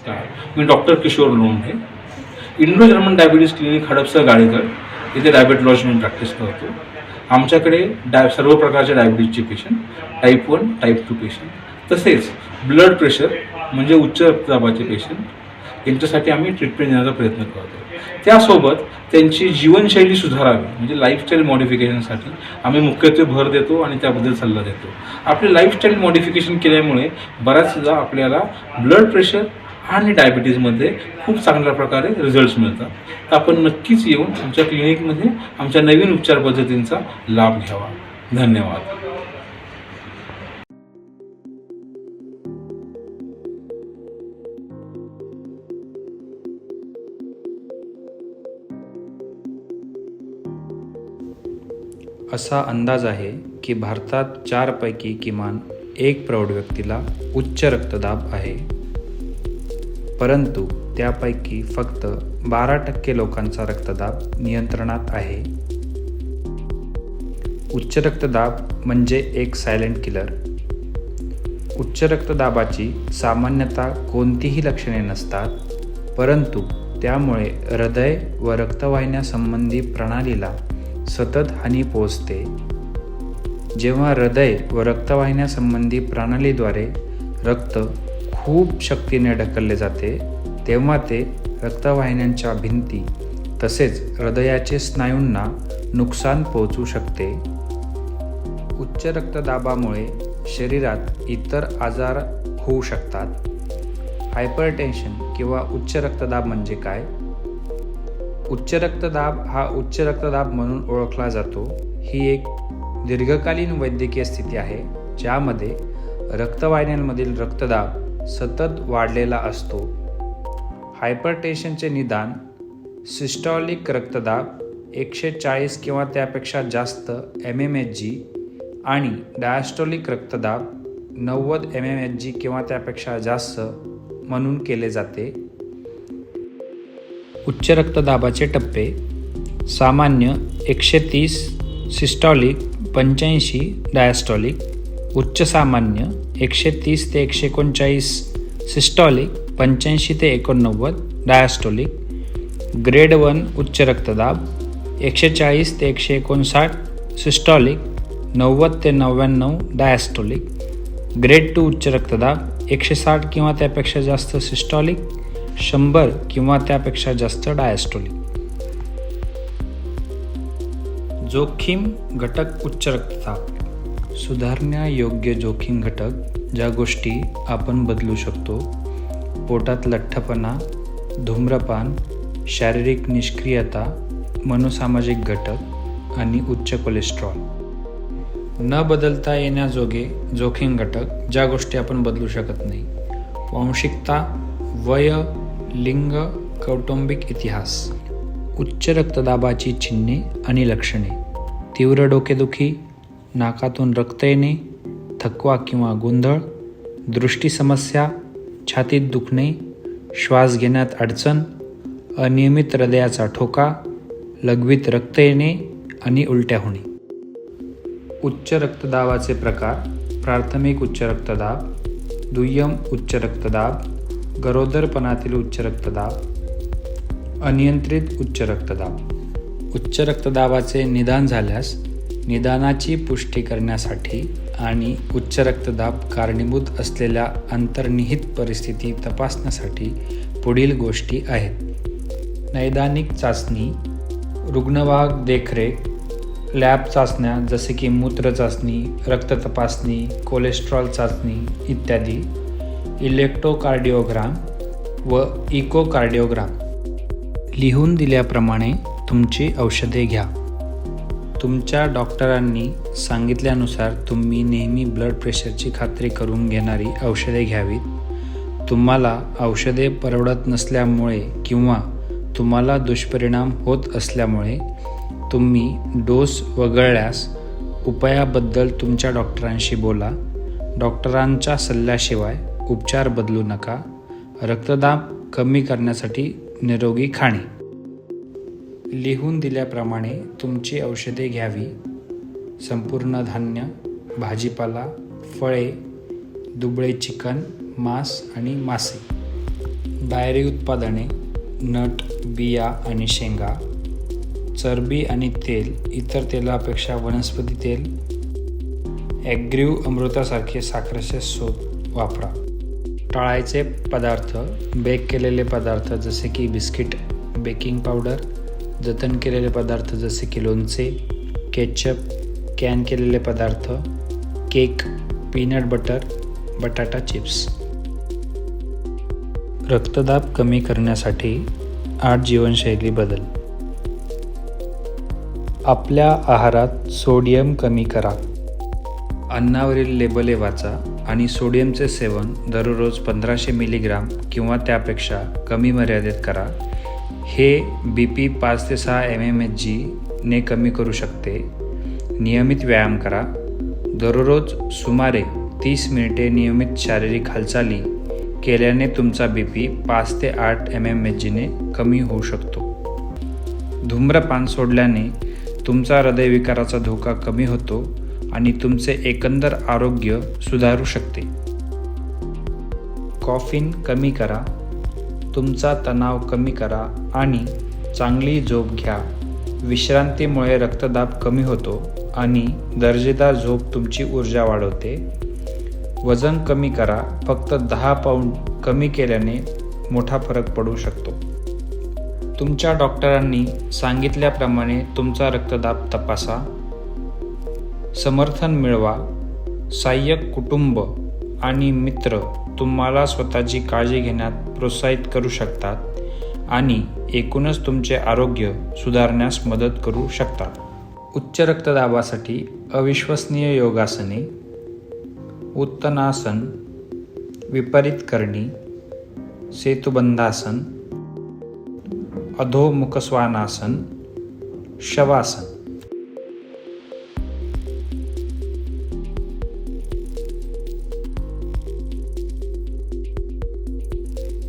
नमस्कार, मी doctor Kishor Londhe, Indo German diabetes clinic Hadapsar गाडीकर इथे डायबेटॉलॉजी म्हणून प्रॅक्टिस करतो. आमच्याकडे सर्व प्रकारचे डायबिटीजचे पेशंट, टाईप 1, टाईप 2 पेशंट, तसेच ब्लड प्रेशर म्हणजे उच्च रक्तदाबाचे पेशंट यांच्यासाठी आम्ही ट्रीटमेंट देण्याचा प्रयत्न करतो. त्यासोबत त्यांची जीवनशैली सुधारावी म्हणजे लाईफस्टाईल मॉडिफिकेशनसाठी आम्ही मुख्यत्वे भर देतो आणि त्याबद्दल सल्ला देतो. आपले लाईफस्टाईल मॉडिफिकेशन केल्यामुळे बऱ्याचदा आपल्याला ब्लड प्रेशर आणि डायबिटीजमध्ये खूप चांगल्या प्रकारे रिझल्ट्स मिळतात. तर आपण नक्कीच येऊन आमच्या क्लिनिकमध्ये आमच्या नवीन उपचार पद्धतींचा लाभ घ्यावा. धन्यवाद. असा अंदाज आहे की भारतात 4 पैकी किमान 1 प्रौढ व्यक्तीला उच्च रक्तदाब आहे, परंतु त्यापैकी फक्त 12% लोकांचा रक्तदाब नियंत्रणात आहे. उच्च रक्तदाब म्हणजे एक सायलेंट किलर. उच्च रक्तदाबाची सामान्यतः कोणतीही लक्षणे नसतात, परंतु त्यामुळे हृदय व रक्तवाहिन्यासंबंधी प्रणालीला सतत हानी पोहोचते. जेव्हा हृदय व रक्तवाहिन्यासंबंधी प्रणालीद्वारे रक्त खूप शक्तीने ढकलले जाते, तेव्हा ते रक्तवाहिन्यांच्या भिंती तसेच हृदयाचे स्नायूंना नुकसान पोहोचू शकते. उच्च रक्तदाबामुळे शरीरात इतर आजार होऊ शकतात. हायपरटेन्शन किंवा उच्च रक्तदाब म्हणजे काय? उच्च रक्तदाब हा उच्च रक्तदाब म्हणून ओळखला जातो. ही एक दीर्घकालीन वैद्यकीय स्थिती आहे ज्यामध्ये रक्तवाहिन्यांमधील रक्तदाब सतत वाढलेला असतो. हायपरटेन्शनचे निदान सिस्टॉलिक रक्तदाब 140 किंवा त्यापेक्षा जास्त mmHg आणि डायस्टोलिक रक्तदाब 90 mmHg किंवा त्यापेक्षा जास्त म्हणून केले जाते. उच्च रक्तदाबाचे टप्पे: सामान्य 130 सिस्टॉलिक, 85 डायस्टॉलिक. उच्च सामान्य 130 ते 139 सिस्टॉलिक, 85 ते 89 डायस्टॉलिक. ग्रेड 1 उच्च रक्तदाब 140 ते 159 सिस्टॉलिक, 90 ते 99 डायस्टॉलिक. ग्रेड 2 उच्च रक्तदाब 160 किंवा त्यापेक्षा जास्त सिस्टॉलिक, 100 किंवा त्यापेक्षा जास्त डायस्टोलिक. जोखीम घटक उच्च रक्तदाब. सुधारण्यायोग्य जोखीम घटक ज्या गोष्टी आपण बदलू शकतो: पोटात लठ्ठपणा, धूम्रपान, शारीरिक निष्क्रियता, मनोसामाजिक घटक आणि उच्च कोलेस्ट्रॉल. न बदलता येण्याजोगे जोखीम घटक ज्या गोष्टी आपण बदलू शकत नाही: वांशिकता, वय, लिंग, कौटुंबिक इतिहास. उच्च रक्तदाबाची चिन्हे आणि लक्षणे: तीव्र डोकेदुखी, नाकातून रक्त येणे, थकवा किंवा गोंधळ, दृष्टी समस्या, छातीत दुखणे, श्वास घेण्यात अडचण, अनियमित हृदयाचा ठोका, लघवीत रक्त येणे आणि उलट्या होणे. उच्च रक्तदाबाचे प्रकार: प्राथमिक उच्च रक्तदाब, दुय्यम उच्च रक्तदाब, गरोदरपणातील उच्च रक्तदाब, अनियंत्रित उच्च रक्तदाब. उच्च रक्तदाबाचे निदान झाल्यास निदानाची पुष्टी करण्यासाठी आणि उच्च रक्तदाब कारणीभूत असलेल्या अंतर्निहित परिस्थिती तपासण्यासाठी पुढील गोष्टी आहेत: नैदानिक चाचणी, रुग्णवाहक देखरेख, लॅब चाचण्या जसे की मूत्र चाचणी, रक्त तपासणी, कोलेस्ट्रॉल चाचणी इत्यादी, इलेक्ट्रोकार्डिओग्राम व इकोकार्डिओग्राम. लिहून दिल्याप्रमाणे तुमची औषधे घ्या. तुमच्या डॉक्टरांनी सांगितल्यानुसार तुम्ही नेहमी ब्लड प्रेशरची खात्री करून घेणारी औषधे घ्यावीत. तुम्हाला औषधे परवडत नसल्यामुळे किंवा तुम्हाला दुष्परिणाम होत असल्यामुळे तुम्ही डोस वगळल्यास उपायाबद्दल तुमच्या डॉक्टरांशी बोला. डॉक्टरांच्या सल्ल्याशिवाय उपचार बदलू नका. रक्तदाब कमी करण्यासाठी निरोगी खाणे. लिहून दिल्याप्रमाणे तुमची औषधे घ्यावी. संपूर्ण धान्य, भाजीपाला, फळे, दुबळे चिकन, मांस आणि मासे. डायरी उत्पादने, नट, बिया आणि शेंगा, चरबी आणि तेल, इतर तेलापेक्षा वनस्पती तेल, ॲग्रीव अमृतासारखे साखरेचे स्रोत वापरा. टाळायचे पदार्थ, बेक केलेले पदार्थ जसे की बिस्किट, बेकिंग पावडर, जतन केलेले पदार्थ जसे की लोणचे, केचप, कॅन केलेले पदार्थ, केक, पीनट बटर, बटाटा चिप्स. रक्तदाब कमी करण्यासाठी 8 जीवनशैली बदल. आपल्या आहारात सोडियम कमी करा. अन्नावरील लेबले वाचा आणि सोडियमचे सेवन दररोज 1500 मिलीग्राम किंवा त्यापेक्षा कमी मर्यादेत करा. हे BP 5 ते 6 mmHg ने कमी करू शकते. नियमित व्यायाम करा. दररोज सुमारे 30 मिनिटे नियमित शारीरिक हालचाली केल्याने तुमचा BP 5 ते 8 mmHg ने कमी होऊ शकतो. धूम्रपान सोडल्याने तुमचा हृदयविकाराचा धोका कमी होतो आणि तुमचे एकंदर आरोग्य सुधारू शकते. कॉफीन कमी करा. तुमचा तणाव कमी करा आणि चांगली झोप घ्या. विश्रांतीमुळे रक्तदाब कमी होतो आणि दर्जेदार झोप तुमची ऊर्जा वाढवते. वजन कमी करा. फक्त 10 पाऊंड कमी केल्याने मोठा फरक पडू शकतो. तुमच्या डॉक्टरांनी सांगितल्याप्रमाणे तुमचा रक्तदाब तपासा. समर्थन मिळवा. सहाय्यक कुटुंब आणि मित्र तुम्हाला स्वतःची काळजी घेण्यात प्रोत्साहित करू शकतात आणि एकूणच तुमचे आरोग्य सुधारण्यास मदत करू शकतात. उच्च रक्तदाबासाठी अविश्वसनीय योगासने, उत्तानासन, विपरीत करणी, सेतुबंधासन, अधोमुख श्वानासन, शवासन.